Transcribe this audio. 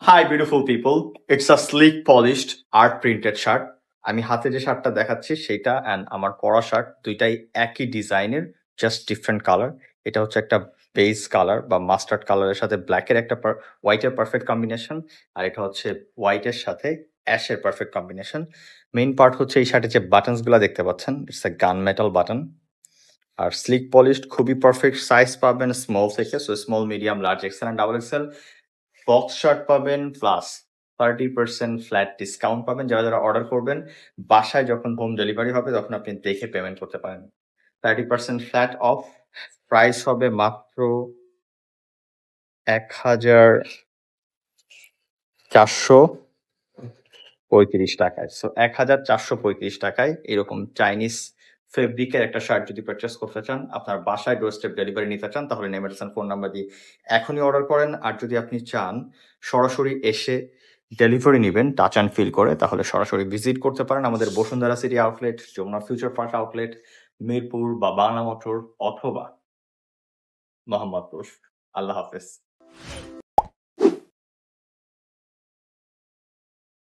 Hi beautiful people, it's a slick polished art printed shirt. আমি হাতে যে শার্টটা দেখাচ্ছি সেইটা অ্যান্ড আমার পরা শার্ট দুইটাই একই ডিজাইনের, জাস্ট ডিফারেন্ট কালার। এটা হচ্ছে একটা বেজ কালার বা মাস্টার্ড কালারের সাথে ব্ল্যাকের একটা হোয়াইটের পারফেক্ট কম্বিনেশন, আর এটা হচ্ছে হোয়াইটের সাথে অ্যাশের পারফেক্ট কম্বিনেশন। মেইন পার্ট হচ্ছে এই শার্টের যে বাটনসগুলো দেখতে পাচ্ছেন, it's a gun metal button. আর স্লিক পলিশড খুবই পারফেক্ট সাইজ পাবেন স্মল থেকে, so small, medium, large, XL and double XL. Box shirt পাবেন প্লাস 30% ফ্ল্যাট ডিসকাউন্ট পাবেন যারা যারা অর্ডার করবেন। বাসায় যখন হোম ডেলিভারি হবে তখন আপনি দেখে পেমেন্ট করতে পারেন। 30% ফ্ল্যাট অফ, প্রাইস হবে মাত্র ১,৪35 টাকায়। সো ১,৪35 টাকায় এরকম চাইনিজ ফেব্রিকের একটা শার্ট যদি পারচেস করতে চান, আপনার বাসায় ডোর স্টেপ ডেলিভারি নিতে চান, তাহলে নেমের ফোন নাম্বার দিয়ে এখনই অর্ডার করেন। আর যদি আপনি চান সরাসরি এসে ডেলিভারি নিবেন টাচ অ্যান্ড ফিল করে, তাহলে সরাসরি ভিজিট করতে পারেন আমাদের Bashundhara city outlet, Jamuna future park outlet, Mirpur বা বাংলা মোটর অথবা মোহাম্মদপুর। আল্লাহ হাফেজ।